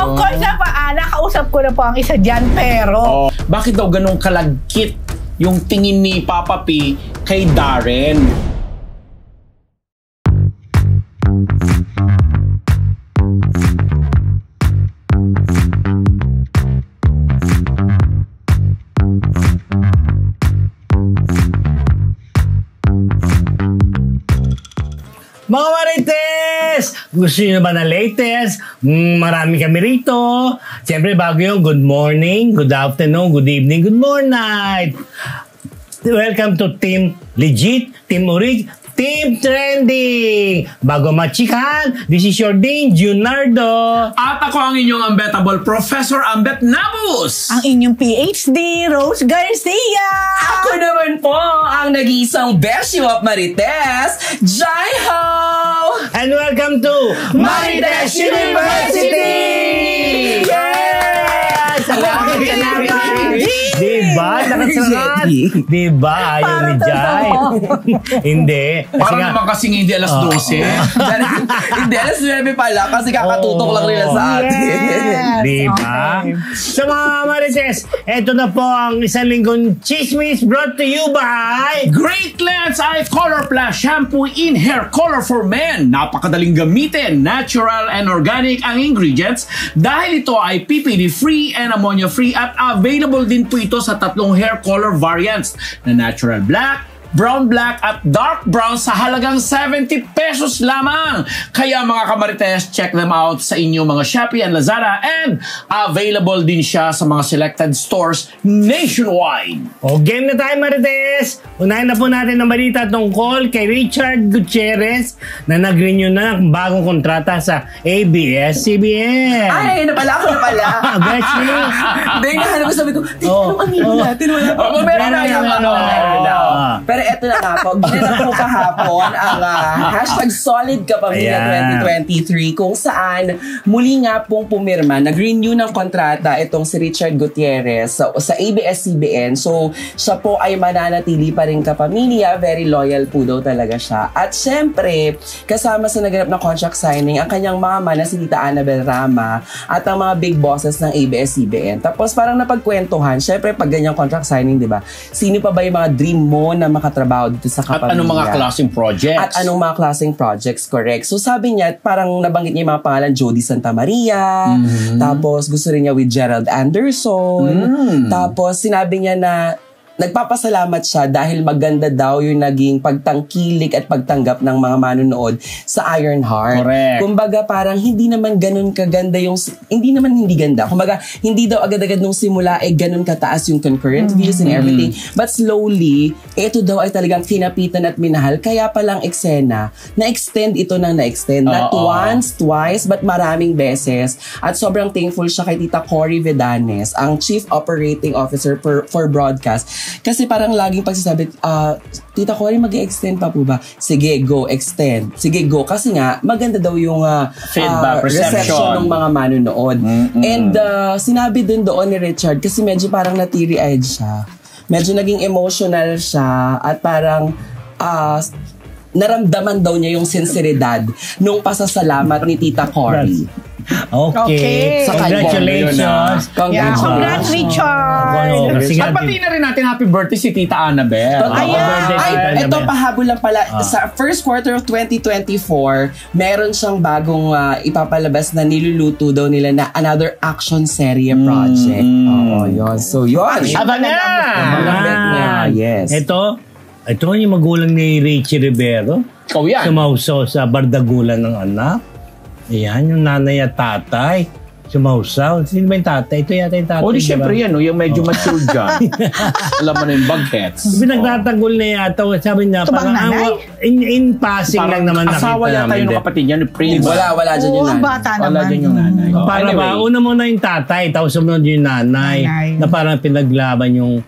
Of course na pa, nakausap ko na po ang isa dyan, pero... Bakit daw ganun kalagkit yung tingin ni Papa P kay Darren? Mga Marites! Gusto nyo ba na latest? Marami kami rito. Siyempre, bago yung good morning, good afternoon, good evening, good morning night. Welcome to Team Legit, Team Orig, Team Trending. Bago machikan, this is your Ding Junardo. At ako ang inyong unbettable Professor Ambet Nabus. Ang inyong PhD, Rose Garcia. Ako naman po ang nag-iisang Beshi of Marites, Jai Ho! And welcome to Marites University! Yes! Diba? Nakasangat. Diba? Ayaw ni Jai. Hindi. Parang naman kasing hindi alas 12. Hindi, alas 9 pala kasi kakatutok lang nila sa atin. Yes. Diba? So mga Marites, eto na po ang isang linggong chismis brought to you by Great Lens Eye Color Plus Shampoo in Hair Color for Men. Napakadaling gamitin. Natural and organic ang ingredients dahil ito ay PPD-free and ammonia-free at available din po ito sa tatlong hair color variants na natural black, brown black at dark brown sa halagang 70 pesos lamang. Kaya mga kamarites, check them out sa inyong mga Shopee and Lazada and available din siya sa mga selected stores nationwide. O game na tayo Marites. Unahin na po natin ang balita tungkol kay Richard Gutierrez na nag-renew na ng bagong kontrata sa ABS-CBN. Ay, napala. Gachi. Hindi, nahanap ko sabi ko, anong aminin natin? Wala pa. Meron na. Pero eto na nga po, ginanap ko kahapon ang hashtag Solid Kapamilya 2023 kung saan muli nga pong pumirma, nag-renew ng kontrata itong si Richard Gutierrez sa ABS-CBN. So, siya po ay mananatili pa rin kapamilya, very loyal po daw talaga siya. At syempre, kasama sa naganap na contract signing, ang kanyang mama na si Tita Annabel Rama at ang mga big bosses ng ABS-CBN. Tapos parang napagkwentuhan, syempre pag ganyang contract signing, di ba? Sino pa ba yung mga dream mo na makatrabaho dito sa kapamilya? At anong mga klaseng projects? Correct. So sabi niya, parang nabanggit niya yung mga pangalan, Jody Santa Maria, tapos gusto rin niya with Gerald Anderson, tapos sinabi niya na nagpapasalamat siya dahil maganda daw yung naging pagtangkilik at pagtanggap ng mga manonood sa Ironheart. Correct. Kumbaga parang hindi naman ganun kaganda yung, hindi ganda. Kumbaga hindi daw agad-agad nung simula ganun kataas yung concurrent views and everything. But slowly, ito daw ay talagang kinapitan at minahal. Kaya palang eksena, na-extend ito ng na-extend. Not once, twice, but maraming beses. At sobrang thankful siya kay Tita Cory Vedanes, ang Chief Operating Officer for Broadcast. Kasi parang laging pagsasabi, Tita Cory, mag-extend pa po ba? Sige, go, extend. Sige, go. Kasi nga, maganda daw yung feedback, reception ng mga manonood. And sinabi din doon ni Richard, kasi medyo parang na-teary-eyed siya. Medyo naging emotional siya at parang naramdaman daw niya yung sinseridad nung pasasalamat ni Tita Cory. Okay. Congratulations. Congrats, Richard. At pati na rin natin happy birthday si Tita Annabel. Ito pahabol lang pala. Sa first quarter of 2024, meron siyang bagong ipapalabas na niluluto daw nila na another action serie project. Yun. So, yun. Aba na! Yes. Ito yung magulang ni Richie Rivero. Ikaw yan. Sumausaw sa bardagulan ng anak. Ayan, yung nanay at tatay. Sumausaw. Sino ba yung tatay? Ito yata yung tatay. Di syempre yan, yung medyo mature dyan. Alam mo na yung bagheads. Pinagtatagol na yata. Sabi niya, parang in passing lang naman nakita namin. Asawa yata yung kapatid niya, ni Prince. Wala dyan yung nanay. Bata naman. Wala dyan yung nanay. Para ba, una muna yung tatay, tapos sumunod yung nanay. Na parang pinaglaban yung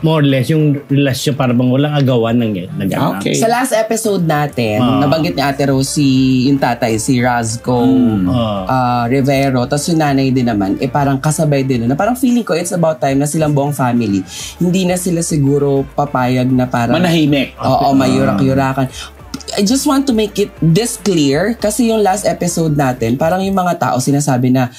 more or less yung relasyon para bang walang agawan ng nag-anak. Sa last episode natin, nabanggit ni Ate Rose yung tatay, si Razco Rivero, tapos yung nanay din naman, parang kasabay din na parang feeling ko it's about time na silang buong family. Hindi na sila siguro papayag na parang manahimik. Oo, mayurak-yurakan. I just want to make it this clear kasi yung last episode natin, parang yung mga tao sinasabi na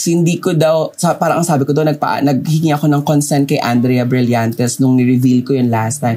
hindi ko daw, parang ang sabi ko daw, naghingi ako ng consent kay Andrea Brillantes nung ni-reveal ko yun last time.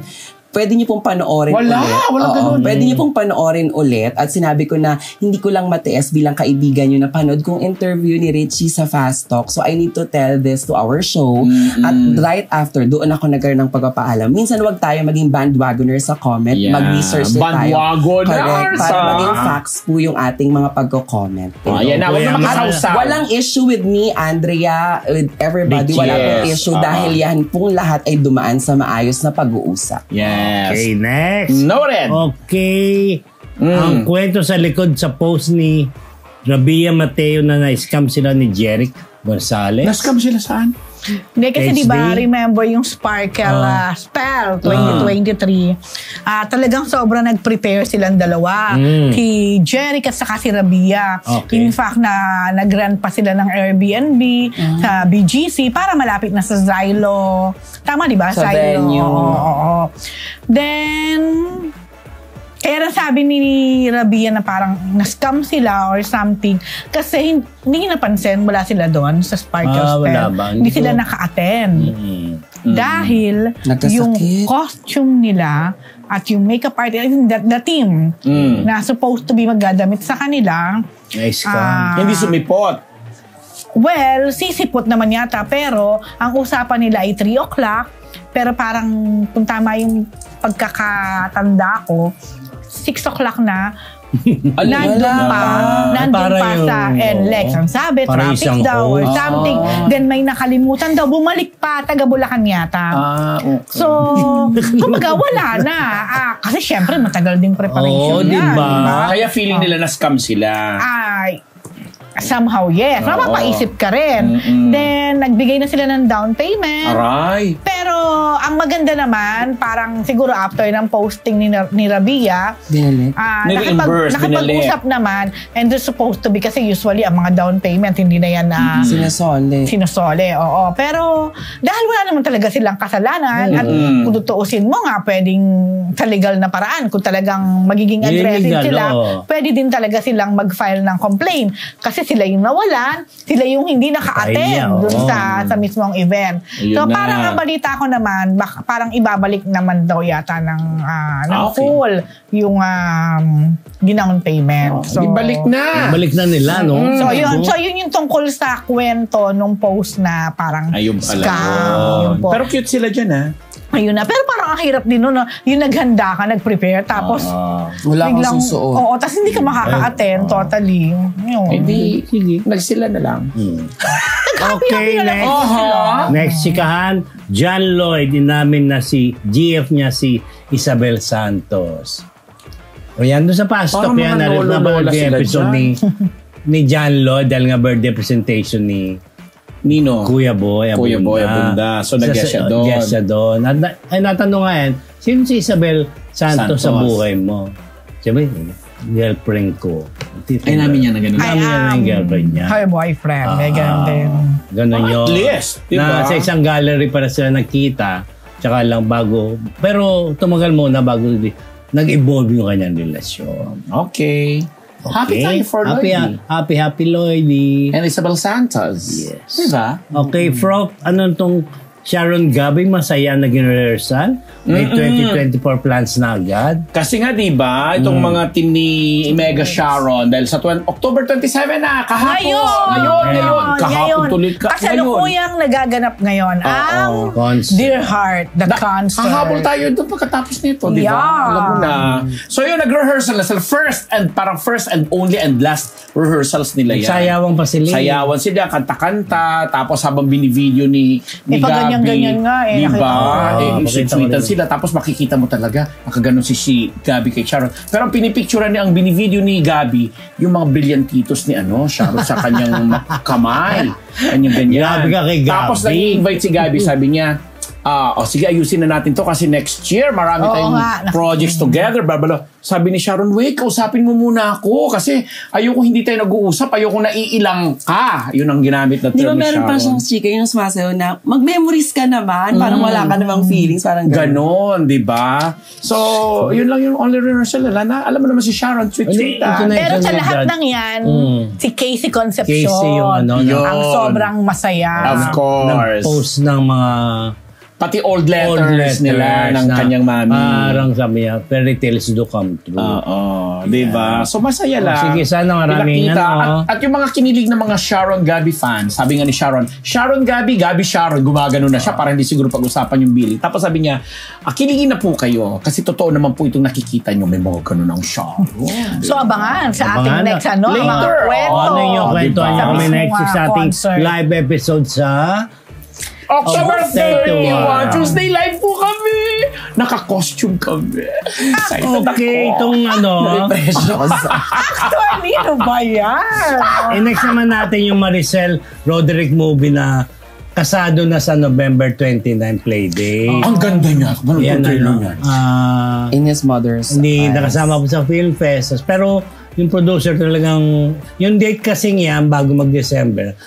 Pwede niyo pong panoorin ulit. Wala ganun. Pwede niyo pong panoorin ulit. At sinabi ko na hindi ko lang matiis bilang kaibigan niyo na panood kong interview ni Richie sa Fast Talk. So I need to tell this to our show. At right after, doon ako nagkaroon ng pagpapaalam. Minsan wag tayo maging bandwagoner sa comment. Yeah. Mag-research din tayo. Bandwagoners, Correct. Para maging facts po yung ating mga pagko-comment. Ayan na, wag na makasawsaw. Walang issue with me, Andrea, with everybody. Yes. Wala pong issue dahil yan pong lahat ay dumaan sa maayos na pag-uusap. Yes. Okay, next. Noted. Okay. Ang kwento sa likod sa post ni Rabia Mateo na na-scam sila ni Jeric Gonzalez. Nascam sila saan? Hindi kasi HD? diba, remember yung Sparkle Spell 2023. Talagang sobrang nag-prepare silang dalawa. Si Jeric at saka si Rabia. Okay. In fact, nag-rent pa sila ng Airbnb sa BGC para malapit na sa Zylo. Tama diba? Sa Zylo. venue. Oo. Then, kaya nasabi ni Rabia na parang na-scam sila or something kasi hindi napansin, wala sila doon sa Sparkle Spell. Hindi sila naka-attend. Dahil Nagkasakit. yung costume nila at yung makeup artist, the team na supposed to be magdadamit sa kanila, Na-scam. Hindi sumipot. well, sisipot naman yata pero ang usapan nila ay 3 o'clock pero parang kung tama yung pagkakatanda ko 6 o'clock na nandun pa sa NLEX. Ang sabi, Parang traffic isang daw or host. something. Then may nakalimutan daw. Bumalik pa, taga Bulacan yata. Okay. So, kumbaga wala na. Kasi syempre, matagal din preparation Oo, yan. diba? Kaya feeling nila na-scam sila. Ay, somehow, yes. Mapapaisip ka rin. Then, nagbigay na sila ng down payment. Aray. Pero, ang maganda naman, parang siguro after ng posting ni Rabia, Ni-reimburse, nakapag-usap naman, and they're supposed to be, kasi usually, ang mga down payment, hindi na yan na sinusole. Oo. Pero, dahil wala naman talaga silang kasalanan, at kung tutuusin mo nga, pwedeng sa legal na paraan, kung talagang magiging aggressive sila, pwede din talaga silang mag-file ng complaint. Kasi sila yung nawalan, sila yung hindi naka-attend dun sa mismong event. So, parang ang balita ko naman, parang ibabalik naman daw yata ng full yung ginown payment. So, ibalik na. Ibalik na nila, no? So, yun yung tungkol sa kwento nung post na parang Ayun pala. scam. Yun po. Pero cute sila dyan, ha? Ayun na. Pero parang ang hirap din nun, no? Yung naghanda ka, nag-prepare, tapos wala kang biglang, susuot. oo, tapos hindi ka makaka-attend totally. Yun. Hindi. Nagsila na lang. Okay, next chikahan, John Lloyd, inamin na si GF niya si Isabel Santos. O yan, doon sa pastok Parang yan, mga na lolo-lola birthday sila episode ni John Lloyd dahil nga birthday presentation ni Nino. Kuya Boy Abunda. So, nag-guest siya doon. Nag-guest siya doon. Ay, natanong nga yan, sino si Isabel Santos sa buhay mo? Siyempre, girlfriend ko. Ay, namin niya na gano'n. Namin niya na yung girlfriend niya. Her boyfriend. May ganun din. Ganun yun. At least, diba? Na sa isang gallery para sila nagkita, tsaka lang bago, pero tumagal muna bago nag-evolve yung kanyang relasyon. Okay. Happy tayo for Lloydie. Happy Lloydie. And Isabel Santos. Yes. Diba? Okay, Frog, ano tong Sharon Gabi, masaya naging rehearsal? May 2024 plans na agad? Kasi nga, diba, itong mga team ni Mega Sharon, dahil sa October 27 na, kahapon. Ngayon. Kahapon tuloy ka. Kasalukuyang nagaganap ngayon ang Dear Heart, the concert. Hahabol tayo doon pagkatapos nito, diba? Yeah. Alam mo na. So yun, nag-rehearsal na sila. First and only and last rehearsals nila yan. Sayawan pa sila. Sayawan sila, kanta-kanta, tapos habang binivideo ni Gabi. Ganyan nga eh. Diba? Sweetan sila. Tapos makikita mo talaga, nakaganon si Gabi kay Sharon. Pero ang pinipicturean niya, ang binivideo ni Gabi, yung mga brillantitos ni Sharon sa kanyang kamay. Kanyang ganyan. Grabe ka kay Gabi. Tapos nag-invite si Gabi, sabi niya, sige, ayusin na natin to kasi next year marami tayong projects together, blah. Sabi ni Sharon, wait, kausapin mo muna ako kasi ayoko hindi tayo nag-uusap, ayoko naiilang ka. Yun ang ginamit na term ni Sharon. Di ba meron pa siyang chika yung sumasayaw na mag-memories ka naman, parang wala ka namang feelings, parang ganon, di ba? So, yun lang yung only rehearsal. Alam mo naman si Sharon, sweet. Pero sa lahat ng yan, si Casey Concepcion, ang sobrang masaya. Of course. Nag-post ng mga pati old letters nila ng kanyang mami. Parang sabi niya, fairy tales do come true. Diba? So masaya lang. Sige, sana maraming at yung mga kinilig na mga Sharon Gabi fans, sabi nga ni Sharon Gabi, Sharon, gumagano na siya para hindi siguro pag-usapan yung billing. Tapos sabi niya, kiligin na po kayo kasi totoo naman po itong nakikita nyo, may mga ganun ang Sharon. So abangan sa ating next mga kwento. Ano yung kwento niya kami next sa ating live episode sa October 31, Tuesday live po kami. Naka-costume kami. Okay, itong Actually, ano ba yan? Next naman natin yung Maricel Roderick movie na kasado na sa November 29 Playdate. Ang ganda niya. Yan In His Mother's Hindi nakasama po sa Film Fest. Pero yung producer talagang, yung date kasing yan bago mag-December,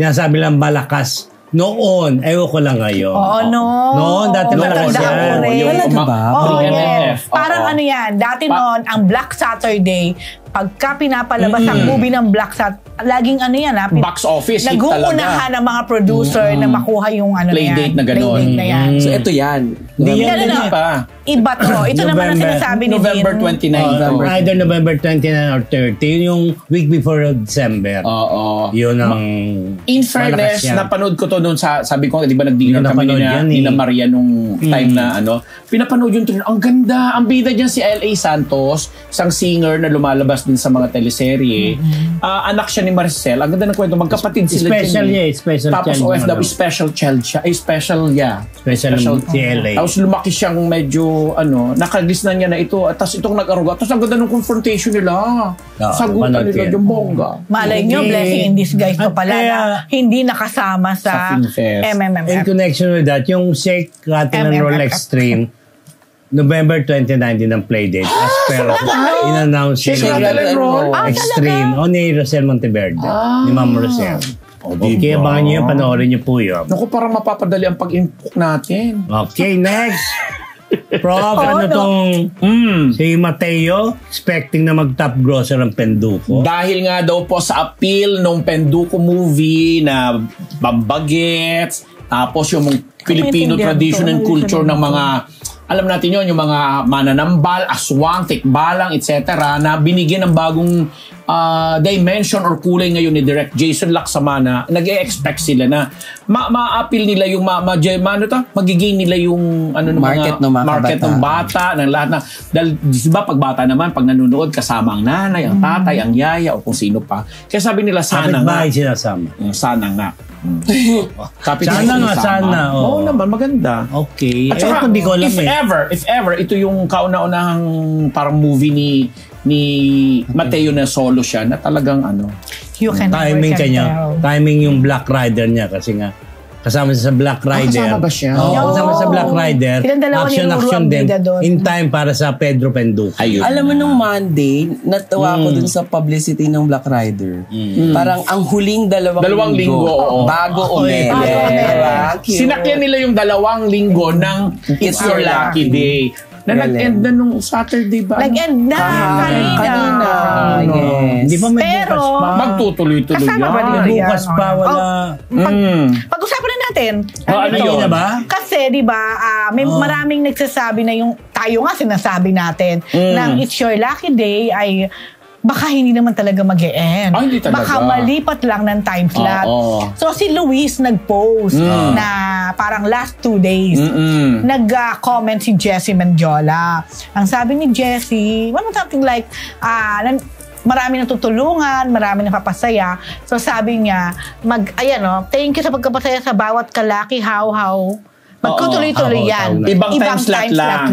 sinasabi lang Balakas. Noon, ewan ko lang ngayon. Noon, dati malakas yan. Talaga ba? Yes. Parang yan, dati noon, ang Black Saturday, pagka pinapalabas ang movie ng Black Saturday, laging yan box office hit talaga. Naguunahan ng mga producer na makuha yung playdate na gano'n. Playdate na yan. So ito yan. Hindi yan pa. Iba to. Ito naman ang sinasabi ni November 29. Either November 29 or 30. Yung week before December. Yun ang in fairness, napanood ko to noon sabi ko, di ba nag-dinner kami ni Maria nung time na pinapanood yung trailer. Ang ganda. Ang bida dyan si L.A. Santos, isang singer na lumalabas din sa mga teleserye. Anak siya ni Maricel. Ang ganda ng kwento. Magkapatid sila. Special tapos child. Tapos OFW, special child siya. Special si L.A. Tapos lumaki siyang medyo, nakagisnan niya na ito. At tapos itong nag-aruga. Tapos ang ganda ng confrontation nila. Sagutan nila yung bongga. Malay nyo, blessing in disguise pa pala na hindi nakasama sa MMFF. In connection with that, yung Shake, Rattle and Roll Extreme, November 2019 ang Playdate. As per in-announce Extreme ni Rosel Monteverde. Ni Ma'am Rosel. Okay, abangan nyo yun, panoorin nyo po yun. Naku, parang mapapadali ang pag-input natin. Okay, next. Prof, si Mateo, expecting na mag-top grosser ang Penduko. Dahil nga daw po sa appeal ng Penduko movie na Bambagets, tapos yung Filipino tradition and culture ng mga, alam natin yun, yung mga mananambal, aswang, tikbalang, etc. na binigyan ng bagong dimension or kulay ngayon ni Direct Jason Laksamana. Nag-e-expect sila na ma-appeal nila yung magiging nila yung market ng bata, ng lahat na. Dahil diba pag bata naman, pag nanonood, kasama ang nanay, ang tatay, ang yaya, o kung sino pa. Kaya sabi nila, sana nga. Sana nga. Sana. Oo naman, maganda. Okay. At saka, hindi ko alam if ever, ito yung kauna-unahang parang movie ni Mateo na solo siya na talagang timing yung Black Rider niya kasi nga kasama siya sa Black Rider. Kasama ba siya? Kasama sa Black Rider. Action din. In time para sa Pedro Penduko. Alam mo nung Monday, natawa ko dun sa publicity ng Black Rider. Parang ang huling dalawang linggo bago Omega. Sinakyan nila yung 2 linggo ng It's Your Lucky Day. Na nag-end na nung Saturday ba? Nag-end na kanina. Hindi pa may pero bukas pa. Magtutuloy-tuloy yan. Bukas pa, wala. Pag-usapan na natin. Ano ba? Kasi, di ba, may maraming nagsasabi na yung, tayo nga sinasabi natin, ng It's Your Lucky Day ay baka hindi naman talaga mag-e-end. Hindi talaga. Baka malipat lang ng time slot. So, si Luis nag-post na parang last 2 days. Nag-comment si Jessie Mendiola. Ang sabi ni Jessie, something like, marami natutulungan, marami napapasaya. So, sabi niya, thank you sa pagkapasaya sa bawat kalaki, how. Magkutuloy-tuloy yan. Ibang time slot lang.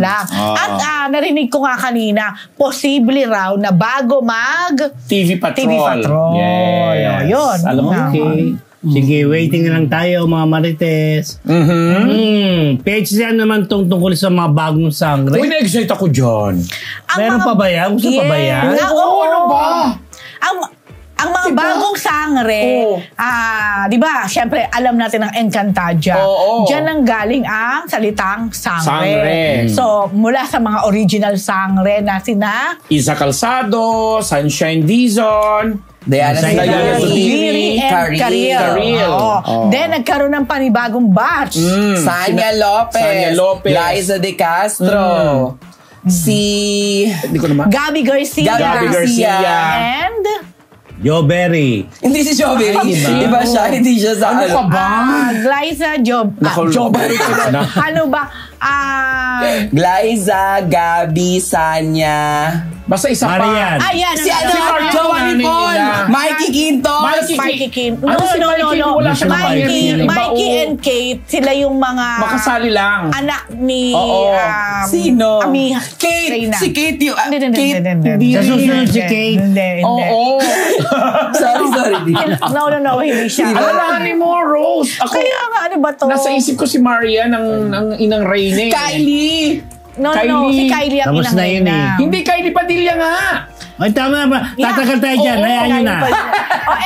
At narinig ko nga kanina, posible raw na bago mag TV Patrol. Yes. Yun. Alam mo, okay. Sige, waiting na lang tayo mga Marites. PH naman tungkol sa mga bagong sangre. Uy, na-excite ako dyan. Meron pa ba yan? Gusto pa ba yan? Oo, ano ba? Ang mga bagong sangre, di ba, syempre, alam natin ang Encantadia. Diyan ang galing ang salitang sangre. So, mula sa mga original sangre na sina Isa Calzado, Sunshine Dizon, Diana Zubiri, and Karil. Then, nagkaroon ng panibagong batch. Sanya Lopez, Liza De Castro, Gabi Garcia, and Joe Berry. Hindi si Joe Berry. Iba siya, hindi siya sa ano. Ka ba? Glyza Joe Berry. Ano ba? Glyza, Gabi, Sanya. Basta isa Marian. pa. Ayan. Si Joey Paul. Mikey Quintos. Mikey Quintos. No. Mikey and Kate, sila yung mga makasali lang. Anak ni sino? Kate. Si Kate yung Hindi. Sa susunod si Kate. Hindi. Oo. Sorry. No, hindi siya. Alalahanin mo, Rose. Kaya nga, ano ba to? Nasa isip ko si Maria ng inang Reyne. Kylie. No, si Kylie ang tapos inang Reyne. Hindi, Kylie Padilla nga. Ay, tama ba? Tatagal tayo dyan. Hayaan nyo na.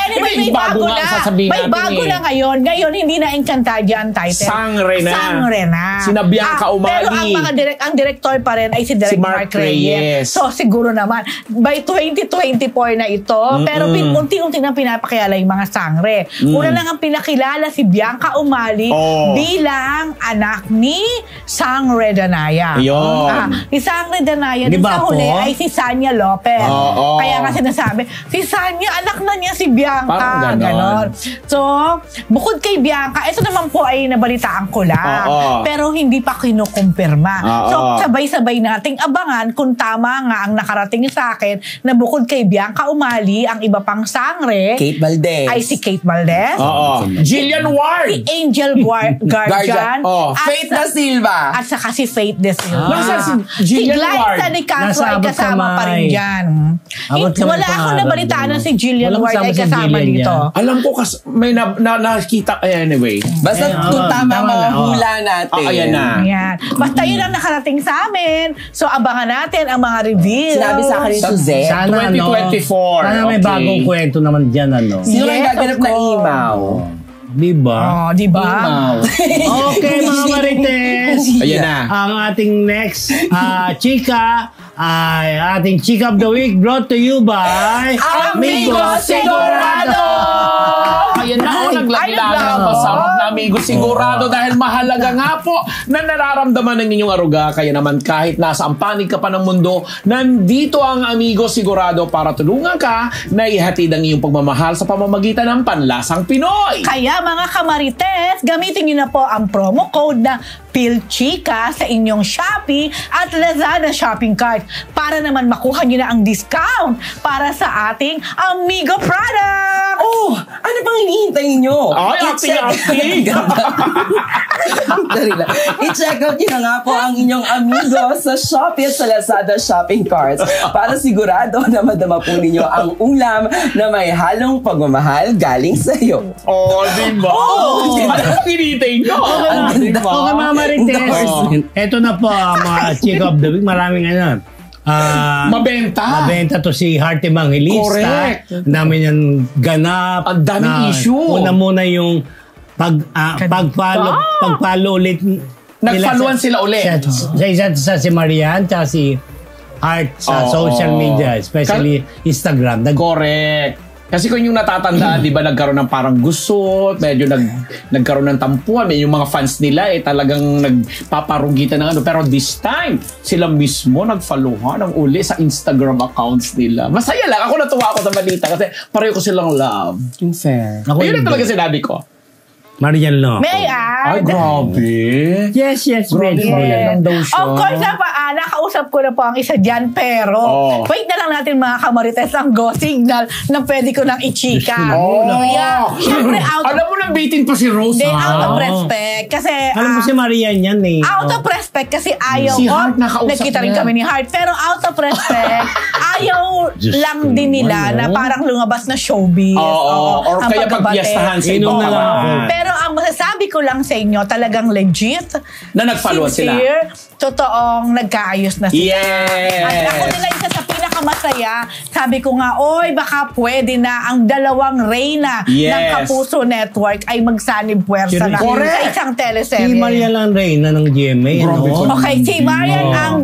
Anyway, may bago na. May bago na ngayon. Ngayon, hindi na Encantadia ang title. Sangre na. Sina Bianca Umali. Pero ang director pa rin ay si Direk Mark Reyes. So, siguro naman, by 2024 na ito, pero unti-unti na pinapakilala yung mga sangre. Una lang ang pinakilala si Bianca Umali bilang anak ni Sangre Danaya. Si Sangre Danaya, din sa huli ay si Sanya Lopez. Kaya nga sinasabi, si Sanya, anak na niya si Bianca. Ganon. So, bukod kay Bianca, ito naman po ay nabalitaan ko lang. Pero hindi pa kinukumpirma. So, sabay-sabay nating abangan kung tama nga ang nakarating sa akin na bukod kay Bianca Umali, ang iba pang sangre Kate Valdez. ay si Kate Valdez. Jillian Ward. Si Angel Guardian. Faith Da Silva. At saka si Faith Da Silva. Nasa si Jillian Ward. Si Glyza De Castro ay kasama pa rin dyan. Wala akong nabalitaan na si Jillian Ward ay kasama dito. Alam ko may nakikita. Anyway. Basta kung tama mga hula natin. Ayan na. Ayan. Basta yun ang nakarating sa amin. So, abangan natin ang mga reveal. Sinabi sa akin ni Suzette. Sana 2024. Sana may bagong kwento naman dyan, Sino yung gaganap na imaw? Diba? Diba? Okay, mga Marites. Ayan na. Ang ating next chika ay ating Chika of the Week brought to you by Amigo Sigurado! Ayan na, naglagilaga ang masarap na Amigo Sigurado dahil mahalaga nga po na nararamdaman ng inyong aruga. Kaya naman kahit nasa ang panig ka pa ng mundo, nandito ang Amigo Sigurado para tulungan ka na ihatid ang iyong pagmamahal sa pamamagitan ng panlasang Pinoy. Kaya mga kamarites, gamitin niyo na po ang promo code na PhilChika sa inyong Shopee at Lazada shopping cart para naman makuha niyo na ang discount para sa ating Amigo product. Ano pang hinihintay niyo? Ay, ati. I-check out niyo na nga po ang inyong Amigo sa Shopee at sa Lazada shopping carts para sigurado na madama po ninyo ang ulam na may halong pagmamahal galing sa iyo. Diba? Ano pang hinihintay niyo? Okay, mga Marites. Ito na po ang mga Chika of the Week. Maraming mabenta to si Heart Evangelista. Correct. Dami niyang ganap. Ang daming issue. Una-muna yung pag-follow ulit. Nag-followan sila ulit. Sa si Marian, tsaka si Heart sa social media, especially Instagram. Correct. Kasi kung yung natatandaan, di ba, nagkaroon ng parang gusot, medyo nagkaroon ng tampuan, yung mga fans nila talagang nagpaparugitan ng ano. Pero this time, sila mismo nag-followan ng uli sa Instagram accounts nila. Masaya lang. Ako natuwa ako sa balita kasi pareho ko silang love. Yung fair. Ayun na talaga sinabi ko. Marian Loco. May I add? Ay, grabe. Yes, Grabe, pwede. Marian lang daw siya. Of course, nakausap ko na po ang isa dyan, pero wait na lang natin mga kamarites ang Go Signal na pwede ko nang i-chika. Yeah. Siyempre, Alam mo nang bitin pa si Rose, out of respect. Kasi, Alam mo si Marian yan eh. out of respect kasi ayaw Si ko. Heart, nakausap Nagkita rin niya. kami ni Heart. Pero out of respect, ayaw Diyos lang ko din nila naman, na parang lumabas na showbiz. Or ang kaya pagkabate. pagpiyastahan sa Inom ibang na lang ako. tamaan. Pero ang masasabi ko lang sa inyo, talagang legit. Na nag-follow sila. Sincere, totoong nagkaayos na sila. Yes! At ako nila isa sa pinakamasaya, sabi ko nga, oy, baka pwede na ang dalawang reyna ng Kapuso Network ay magsanib puwersa na Correct. sa isang teleserye. Si Marian lang Reyna ng GMA. Grabe ko No? Okay, si Marian ang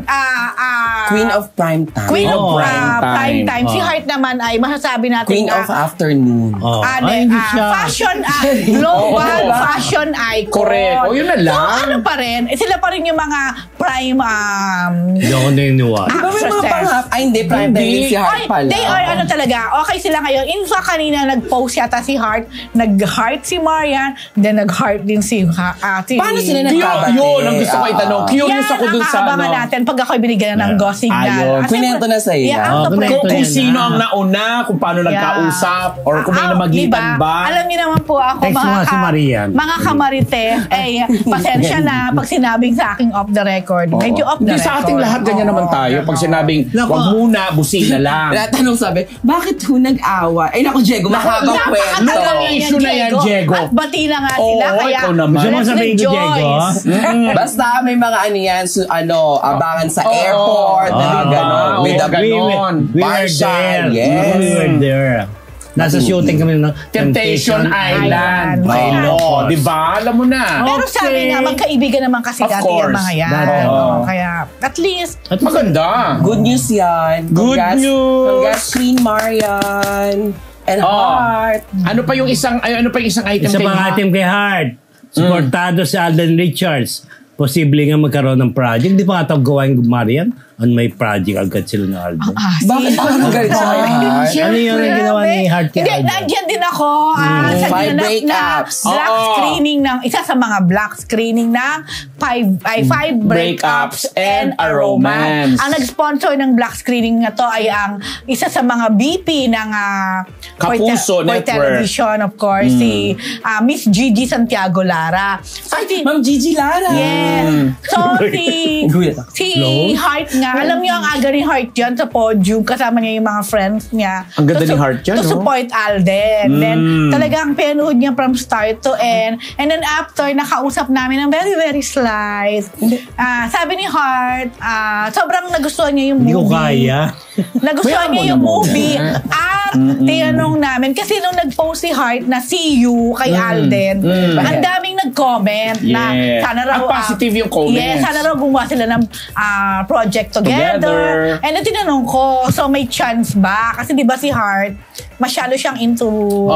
Queen of Primetime. Queen of Primetime. Primetime. Si Heart naman ay masasabi natin Queen of Afternoon. Hindi siya. fashion global fashion icon. Correct. O, yun na lang. So, ano pa rin? Sila pa rin yung mga prime Hindi ako naniniwala. Di ba may mga actresses. Ay, hindi. Primetime din si Heart Ay, pala. they are ano talaga. Okay sila ngayon. In fact, kanina nag-post yata si Heart. Nag-heart si Marian. Then nag-heart din si Paano sila nagkabati? Yun, ang gusto ko itanong. Curious ako dun sa abangan natin pag ako'y binigyan ng Go Signal. Ayun. Kwento na sa'yo. Yeah, out of kwento Kung yan, sino ang nauna, kung paano nagkausap, or kung may namagitan ba. Alam niyo naman po ako, Text mo nga si Marian. mga kamarites, pasensya na pag sinabing sa aking off the record. Medyo off the Hindi record. sa ating lahat ganyan naman tayo. Pag sinabing, wag muna, busina lang. Natanong sabi, bakit ho nag-awa? Ay, naku, Diego, mahabang kwento. Napakatagal yung issue na yan, Diego. At bati na nga sila. Oo, Kaya, ikaw naman. Gusto mo let's sabihin ko, Diego? rejoice. Basta may mga ano yan, abangan sa airport, gano'n. With the We were there. Yes. We were there. Nasa shooting kami ng Temptation Island. Island. Oo, di ba? Alam mo na. Pero sabi nga, magkaibigan naman kasi Of dati course. yung mga yan. Dati. Kaya, at least, At maganda. Good news yan. Good news. Congrats, Queen Marian. And Heart. Ano pa yung isang item Isa kay pang Heart? ating kay Heart. Suportado si Alden Richards. Posible nga magkaroon ng project. Di pa nga gawain Marian? On may project agad sila na Alden. Bakit pa nang galit sa Heart? Ano yung ginawa ni Heart kay Hindi, Alden? nandiyan din ako. Sa 5 breakups. black screening ng, isa sa mga black screening ng 5 breakups and a romance. Ang nag-sponsor ng black screening na to ay ang isa sa mga BP ng Kapuso for Network. television, of course, si Miss Gigi Santiago Lara. So, Ma'am Gigi Lara. Yes. So, si Heart nga, alam niyo ang aga ni Heart dyan sa podium, kasama niya yung mga friends niya. Ang ganda ni Heart dyan, To no? support Alden. Then, talagang pinanood niya from start to end. And then after, nakausap namin ng very, very slight. Sabi ni Heart, sobrang nagustuhan niya yung movie. Hindi ko kaya. Nagustuhan niya yung movie. At tinanong namin, kasi nung nag-post si Heart na see you kay Alden, ang daming nag-comment na sana raw... Ang positive yung comments. Yes, sana raw gumawa sila ng project together. And then tinanong ko, so may chance ba? Kasi di ba si Heart, masyado siyang into...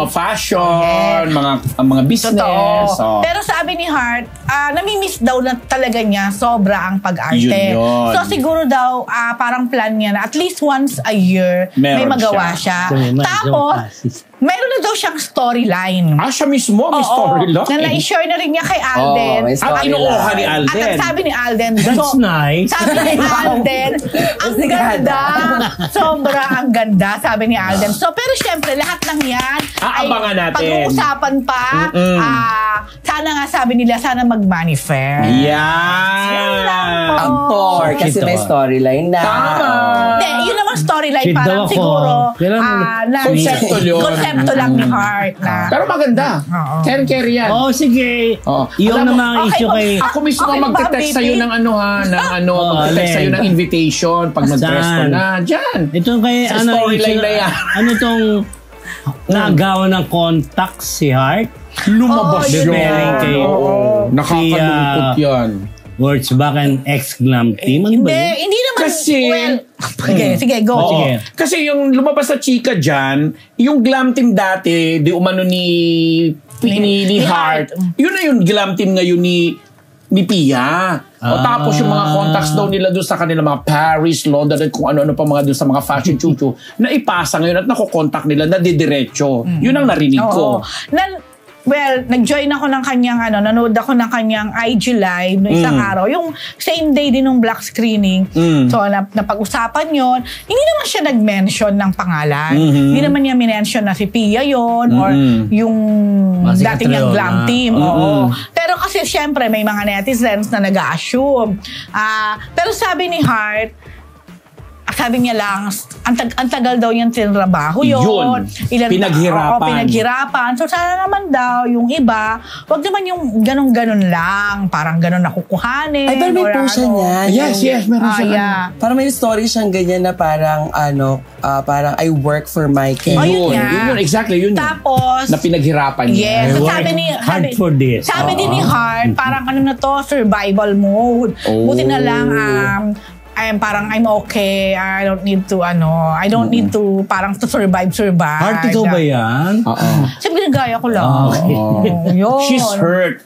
fashion, mga business. Totoo. Pero sabi ni Heart, nami-miss daw na talaga niya sobra ang pag-arte. Yun. So siguro daw, parang plan niya na at least once a year, may Meron magawa siya. Tapos, meron na daw siyang storyline. Siya mismo, may storyline. Na na-share na rin niya kay Alden. may At inuuha ni Alden. At ang sabi ni Alden, That's nice. Sabi ni Alden, ang ganda. Sobra ang ganda, sabi ni Alden. So, pero syempre, lahat ng yan ay Abangan natin. pag-uusapan pa. Sana nga sabi nila, sana mag-manifest. Yan lang po. Yeah. Ang Thor, kasi may storyline na. Tama. Hindi, yun naman storyline Shit daw parang ako. siguro. Konsepto yun. Konsepto lang ni Heart na. Pero maganda. Oo. Carry yan. Oh, sige. Oo. Yung Alam mo, naman ang issue kay... Ako mismo Okay ba, magte-text baby? sa'yo ng magte-text sa'yo ng invitation pag mag-press ko na. Diyan. Ito kay Sa storyline na yan. Ano tong nagawa ng contacts si Heart? Lumabas Oh, yun. Preparing kay Nakakalungkot yan. Words back and ex-glam team. Ano ba yun? Hindi naman. Kasi- Well, sige, go. Oo. Sige. Kasi yung lumabas sa chika dyan, yung glam team dati, di umano ni Heart. Yun na yung glam team ngayon ni Pia. O tapos yung mga contacts daw nila doon sa kanila mga Paris, London, at kung ano-ano pa mga doon sa mga fashion chuchu, na ipasa ngayon at nakokontakt nila na didiretso. Yun ang narinig ko. Oo. Well, nag-join ako ng kanyang, nanood ako ng kanyang IG live no isang araw. Yung same day din ng black screening. So, napag-usapan yon. Hindi naman siya nag-mention ng pangalan. Hindi naman niya minention na si Pia yon or yung dating niyang glam team. Oo. Pero kasi, syempre, may mga netizens na nag-a-assume. Pero sabi ni Heart, sabi niya lang, ang tagal daw niyang tinrabaho yun. Pinaghirapan. So, sana naman daw, yung iba, wag naman yung ganun-ganun lang. Parang ganun nakukuhanin. Ay, pero may post niya. Yes, meron siya. Parang may story siyang ganyan na parang, parang I work for my kid. Yun, exactly, yun. Tapos, na pinaghirapan niya. Yes, so sabi ni, hard for this. Sabi din ni Heart, parang survival mode. Buti na lang, I'm okay. I don't need to parang to survive. Heart, ikaw ba yan? Siyempre, gaya ko lang. Yun. She's hurt.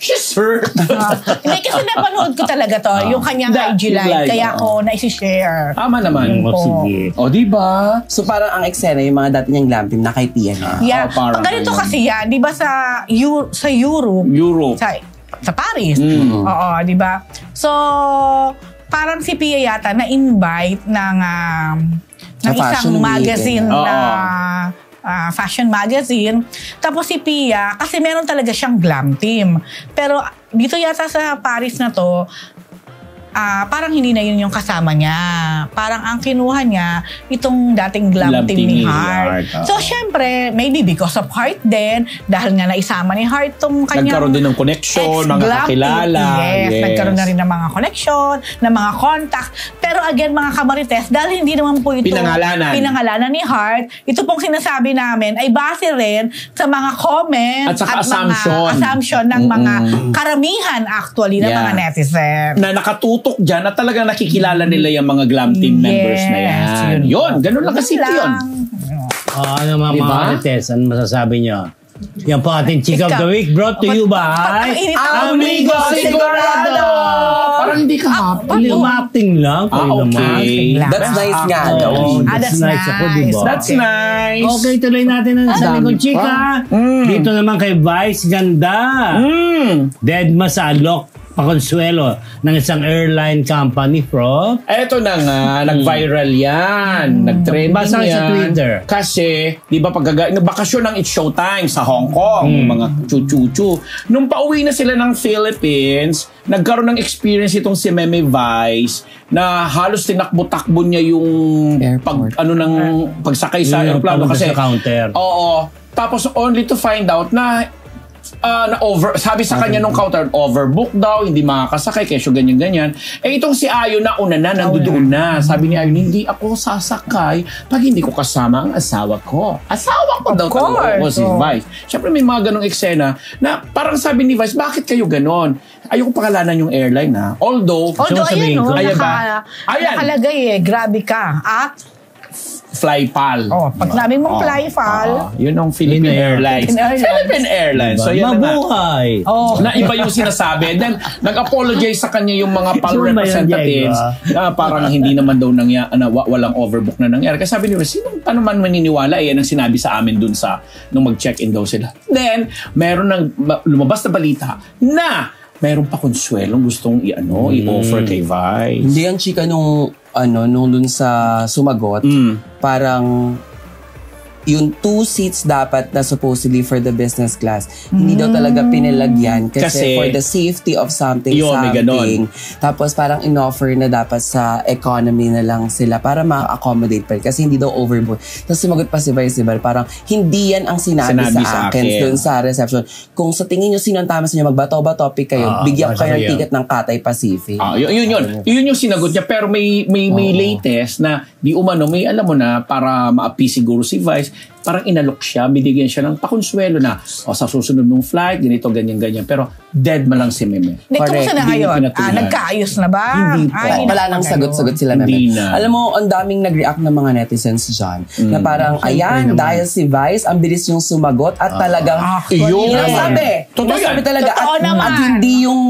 Hindi, kasi napanood ko talaga to, yung kanyang IG live. Kaya ako na-share. Tama naman. Sige. Diba? So, parang ang eksena, yung mga dati niyang glam team, nakay Pia na. Yeah. Pag ganito kasi yan, di ba sa Europe. Sa Paris. Oo, di ba? So, parang si Pia yata na-invite ng isang magazine na fashion magazine. Tapos si Pia, kasi meron talaga siyang glam team. Pero dito yata sa Paris na to, parang hindi na yun yung kasama niya. Parang ang kinuha niya, itong dating glam team ni Heart. So, syempre, maybe because of Heart din, dahil nga naisama ni Heart tong kanyang nagkaroon din ng connection, mga kakilala. Yes, nagkaroon na rin ng mga connection, ng mga contact. Pero again, mga kamarites, dahil hindi naman po ito pinangalanan ni Heart, ito pong sinasabi namin ay base rin sa mga comment at mga assumption ng mga karamihan actually ng mga netizen. Na nakatutok dyan na talagang nakikilala nila yung mga glam team members na yan. Yun, ganun lang kasi yun. Ano mga marites, ano masasabi nyo? Yan po ating Chick of the Week brought to you by Amigo Sigurado! Parang hindi ka happy. Umacting lang. Okay. That's nice nga. That's nice ako, diba? That's nice. Okay, tuloy natin ang sabi ko, Chika. Dito naman kay Vice Ganda. Deadma sa Alok Pakonsuelo ng isang airline company, Prof. Eto na nga, nag-viral yan. Nag-trending Basa yan. Sa Twitter. Kasi, di ba, bakasyon ng It's Showtime sa Hong Kong, mga chuchuchu. Nung pauwi na sila ng Philippines, nagkaroon ng experience itong si Meme Vice na halos tinakbo-takbo niya yung pagsakay sa aeroplano kasi sa counter. Oo. Tapos only to find out na sabi sa kanya nung counter, overbook daw, hindi makakasakay, kesyo ganyan-ganyan. Itong si Ayon na una na, nandoon na. Sabi ni Ayon, hindi ako sasakay pag hindi ko kasama ang asawa ko. Asawa ko daw talaga si Vice. Siyempre may mga ganong eksena na parang sabi ni Vice, bakit kayo ganon? Ayoko pakalanan yung airline ha. Although ayan nakalagay grabe ka at Flypal. Pag sabi mong Flypal, yun ang Philippine Airlines. Philippine Airlines. So, yan mabuhay. Na iba yung sinasabi. Then, nag-apologize sa kanya yung mga PAL representatives na parang hindi naman daw walang overbook na nangyari. Kasi sabi nila, paano man maniniwala? Yan ang sinabi sa amin dun nung mag-check-in daw sila. Then, meron ng lumabas na balita na meron pa Consuelong gustong i-offer kay Vice. Hindi yan, Chika, nung dun sa sumagot, parang yung 2 seats dapat na supposedly for the business class, hindi daw talaga pinilagyan kasi for the safety of something. Tapos parang in-offer na dapat sa economy na lang sila para ma-accommodate pa kasi hindi daw overboard. Tapos sumagot pa si Vice, parang hindi yan ang sinabi sa akin dun sa reception. Kung sa tingin nyo sino ang tama sa inyo, magbato-ba topic kayo, bigyan ko kayo ng ticket ng Cathay Pacific. Yun yung sinagot niya. Pero may latest na di umano, may alam mo na para ma-appease siguro si Vice, parang inalok siya, binigyan siya ng pakonsuelo na sa susunod ng flight, ganito, ganyan. Pero dead man lang si Meme. Kumusta na ngayon? Nagkaayos na ba? Hindi po. Wala nang sagot-sagot sila, Meme. Alam mo, ang daming nag-react ng mga netizens dyan na parang, dahil si Vice, ang bilis yung sumagot at talagang, yun ang sabi. Sabi talaga, at hindi yung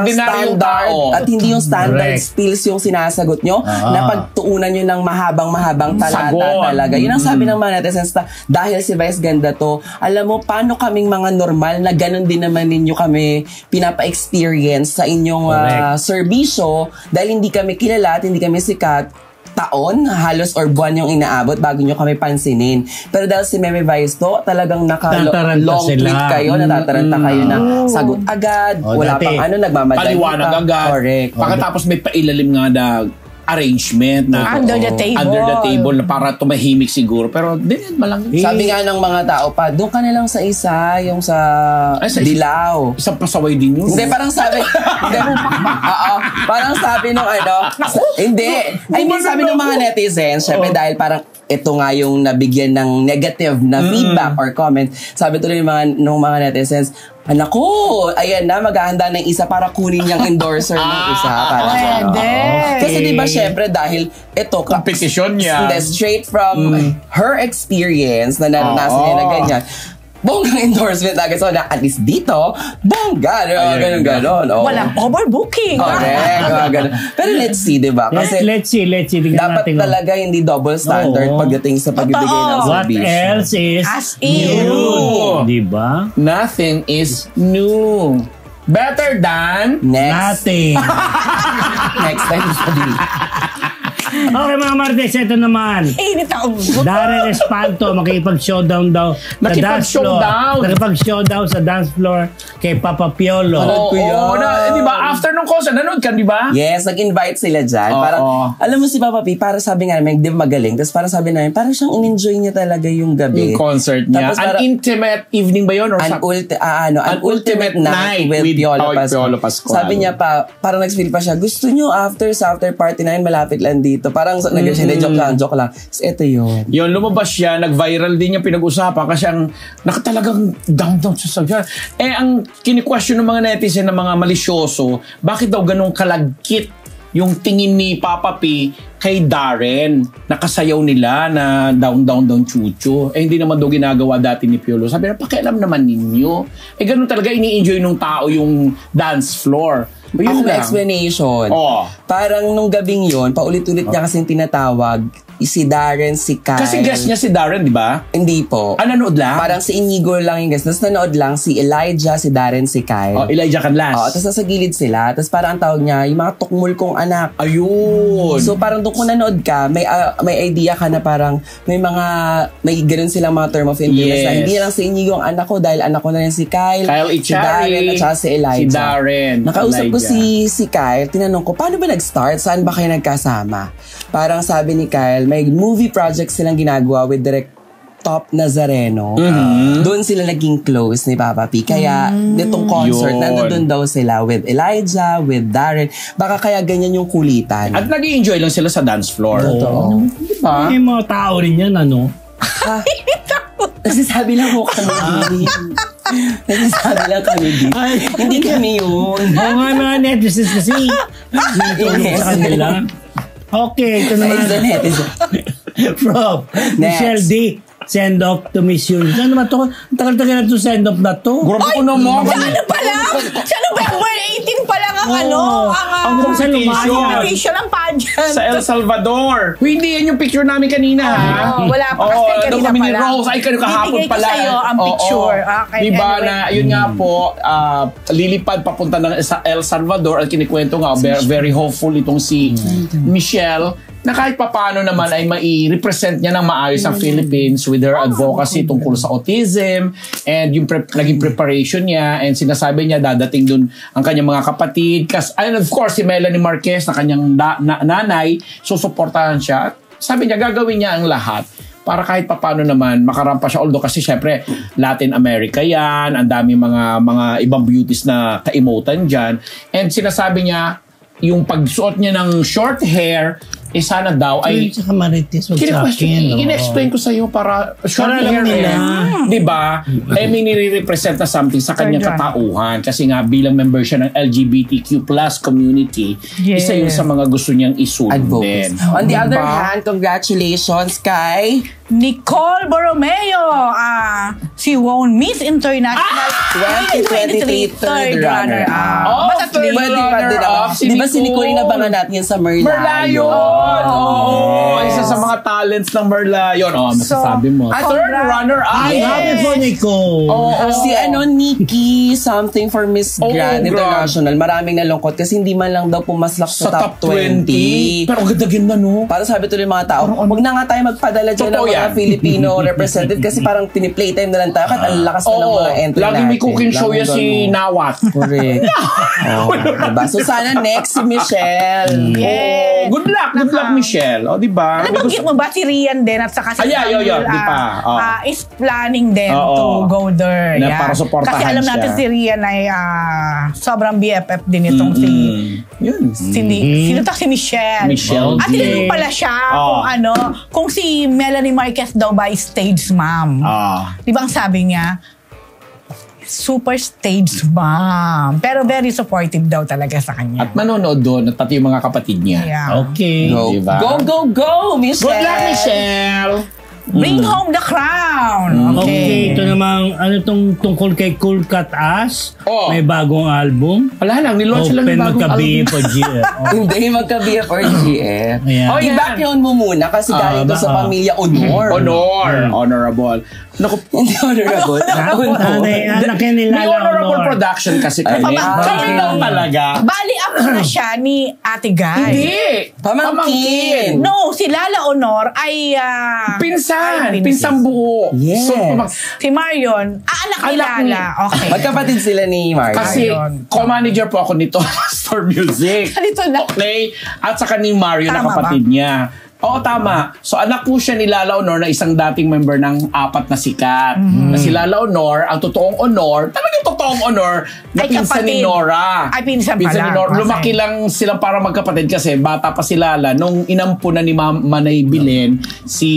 standard, at hindi yung standard spills yung sinasagot nyo, na pagtuunan nyo ng mahabang talata talaga. Yun ang sabi ng mga netizens basta dahil si Vice ganda to, alam mo, paano kaming mga normal na ganun din naman ninyo kami pinapa-experience sa inyong serbisyo dahil hindi kami kilala at hindi kami sikat, taon, halos or buwan yung inaabot bago nyo kami pansinin. Pero dahil si Meme Vice to, talagang naka-long tweet kayo, natataranta kayo na sagot agad, wala pang nagmamadali. Paliwanag agad. Correct. Pagkatapos may pailalim nga na arrangement na under the table na para tumahimik siguro, pero din malang sabi nga ng mga tao pa, doon ka na lang sa isa, yung sa Dilaw, isang pasaway din yun. Hindi, parang sabi parang sabi nung hindi, I mean sabi ng mga netizens, syempre dahil parang ito nga yung nabigyan ng negative na feedback or comment, sabi tuloy ng mga netizens, anak ko, ayan na, maghahanda ng isa para kunin yung endorser ng isa. Kasi diba, syempre, dahil ito, competition niya. Straight from her experience na naranasan niya na ganyan, bonggang endorsement agad. So, at least dito, bongga. Ganon. Walang overbooking. Correct. Pero let's see, diba? Kasi let's see. Dapat talaga hindi double standard pagdating sa pagbibigay ng What service. else is new? Diba? Nothing is new. Better than nothing. Next time sabihin. Okay mga Martes, ito naman. Init ang Darren Espanto, makipag-showdown daw sa dance floor. Nakipag-showdown sa dance floor kay Papa Piolo. Di ba? After nung concert, nanood ka, di ba? Yes, nag-invite sila dyan. Parang, alam mo si Papa P, para sabi nga namin, di magaling. Tapos parang sabi namin, parang siyang in-enjoy niya talaga yung gabi. Yung concert niya. An intimate evening ba yun? An ultimate night with Piolo Pascual. Sabi niya pa, parang nag-feel pa siya, gusto nyo sa after party na yun, malapit lang dito. Parang joke lang. So, ito yun. Yun, lumabas siya, nag-viral din niya pinag-usapan kasi ang nakatalagang down sa subject. Ang kini-question ng mga netizen na mga malisyoso, bakit daw ganun kalagkit yung tingin ni Papa P kay Darren? Nakasayaw nila na down, chuchu. Hindi naman daw ginagawa dati ni Piolo. Sabi na, pakialam naman ninyo. Ganun talaga ini-enjoy nung tao yung dance floor. Ako na explanation. Parang nung gabing yun, paulit-ulit niya kasing tinatawag si Darren, si Kyle. Kasi guest niya si Darren, di ba? Hindi po. Nanood lang? Parang si Inigo lang yung guest. Tapos nanood lang si Elijah, si Darren, si Kyle. Elijah Canlas. Tapos nasa gilid sila. Tapos parang ang tawag niya, yung mga tukmul kong anak. Ayun. So parang doon kung nanood ka, may idea ka na parang may ganun silang mga term of endearment na hindi lang si Inigo ang anak ko dahil anak ko na rin si Kyle, si Darren, at saka si Elijah. Si Darren. Nakausap ko si Kyle, tinanong ko, paano ba nag-start? Saan ba kayo nagkasama? Parang sabi ni Kyle, may movie project silang ginagawa with Direct Top Nazareno. Doon sila naging close ni Papa P. Kaya nitong concert, nandun daw sila with Elijah, with Darren. Baka kaya ganyan yung kulitan. At nag-i-enjoy lang sila sa dance floor. Totoo. Diba? May mga tao rin yan, Nagsasabi lang ko kami. Nagsasabi lang kami din. Hindi kami yun. Mga netizens kasi. Nagtulong sa kanila. Okay, ito naman. From Michelle D. Send off to Miss Universe. Ano naman ito? Tagal-tagal na ito send off na ito. Grabe ko naman. Sa November 18 pa lang ang ang competition ng pageant. Sa El Salvador. Hindi yan yung picture namin kanina, ha? Wala pa kasi kanina kami ni Rose. Ay, kahapon pala. Ibigay ko sa'yo ang picture. Diba na, yun nga po, lilipad papunta ng El Salvador at kinikwento nga, very hopeful itong si Michelle na kahit papaano naman ay mai-represent niya ng maayos ang Philippines with her advocacy tungkol sa autism and yung naging preparation niya, and sinasabi niya dadating dun ang kanyang mga kapatid. And of course, si Melanie Marquez na kanyang nanay, susuportahan siya. Sabi niya, gagawin niya ang lahat para kahit papaano naman makarampa siya. Although kasi syempre Latin America yan, ang dami mga ibang beauties na ka-emotan dyan. And sinasabi niya, yung pagsuot niya ng short hair, sana daw ay in-explain ko sa iyo para short hair diba? May nire-represent na something sa kanyang katauhan kasi nga bilang member siya ng LGBTQ+ community, isa yun sa mga gusto niyang isundin. On the other hand, congratulations kay Nicole Borromeo. she won Miss International 2023 third runner-up. Oh, But at third least, runner-up. Di ba si Nicole nabangan natin yan sa Merlion? Oo. Isa sa mga talents ng Merlion. Masasabi mo. Third runner-up. Happy for Nicole. Si Nikki something for Miss Grand International. Maraming nalungkot kasi hindi man lang daw pumaslak sa top 20. Pero ganda-ganda, no? Para sabi tuloy mga tao, huwag na nga tayo magpadala dyan ng mga Filipino represented kasi parang piniplaytime na lang tayo kahit ang lakas na ng mga entry lagi may cooking show yan si Nawat. Correct. Diba? So sana next si Michelle. Yes. Good luck Michelle. Diba? Nabanggit mo ba si Rian din at saka si Samuel is planning din to go there. Para supportahan kasi alam natin si Rian ay sobrang BFF din itong si Michelle. At tinanong pala siya kung si Melanie Marquez daw ba is stage mom. Di ba ang sabi niya? Super stage mom. Pero very supportive daw talaga sa kanya. At manonood doon at pati yung mga kapatid niya. Yeah. Okay. Diba? Go, Michelle! Good luck, Michelle! Bring home the crown. Okay, ito namang tungkol kay Cool Cat Ass. May bagong album. Wala lang, nilaunch lang yung bagong album. for GF. Hindi magka-BF or GF. I-background mo muna kasi galing doon sa pamilya Honor. Honorable. Hindi honorable. Anak yan nila. May honorable production kasi kami. Kami daw talaga. Bali up na siya ni Ate Guy. Hindi. Pamangkin. No, si Lala Honor ay Pinsang buo. Yes. So, si Marion, anak ni Lala. Okay. Magkapatid sila ni Marion. Kasi co-manager po ako nito Store Music. Okay? At saka ni Marion na kapatid niya. Oo, tama. So, anak po siya ni Lala Honor na isang dating member ng Apat na Sikat. Na si Lala Honor, ang totoong Honor, talagang totoong Honor, na pinsan ni Nora. Ay, pinsan pala. Ni Nora. Lumaki lang sila para magkapatid kasi bata pa si Lala. Nung inampo na ni Manay Bilen, si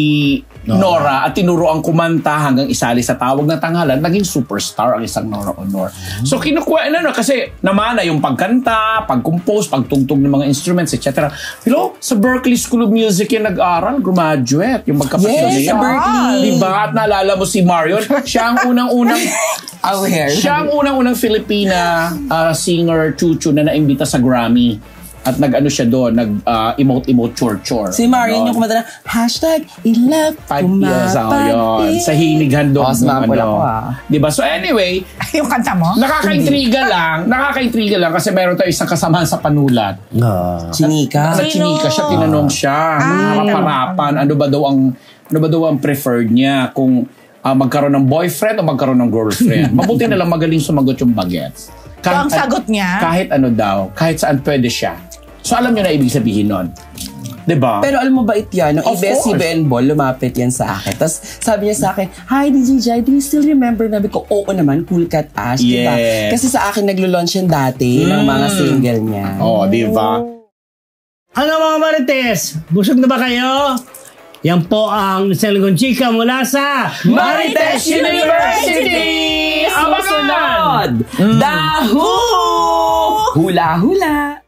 Nora at tinuruan kumanta hanggang isali sa Tawag ng Tanghalan, naging superstar ang isang Nora Honor. So kinukuha kasi namana yung pagkanta, pagcompose, pagtugtog ng mga instruments, etc. Pero sa Berklee School of Music yung nag-aral, graduate, yung magkapatid sa Berklee. Diba? At naalala mo si Marion, siya ang unang-unang siya ang unang-unang Filipina singer chuchu na naimbita sa Grammy. At nag-ano siya doon, nag-emote chor-chor. Si Marion yung kumanta na, #ILOVE 5 years yun. Sa hinighan doon. Diba? So anyway, yung kanta mo? Nakaka-intriga lang kasi meron tayo isang kasamahan sa panulat. Chinika. Chinika siya, tinanong siya. Harapan, ano ba daw ang preferred niya? Kung magkaroon ng boyfriend o magkaroon ng girlfriend. Mabuti na lang magaling sumagot yung bagets. So ang sagot niya? Kahit ano daw, kahit saan pwede siya. So alam niyo na ibig sabihin nun. Diba? Pero alam mo ba yan? Nung si Ben Bol, lumapit yan sa akin. Tapos sabi niya sa akin, "Hi DJ Jai, do you still remember?" Sabi ko, "Oo naman, Cool Cat Ash." Yes. Diba? Kasi sa akin naglo-launch yan dati ng mga single niya. Diba? Ano mga Marites? Busog na ba kayo? Yan po ang Selgon Chika mula sa Marites University! Abangan! Dahu! Hula-hula!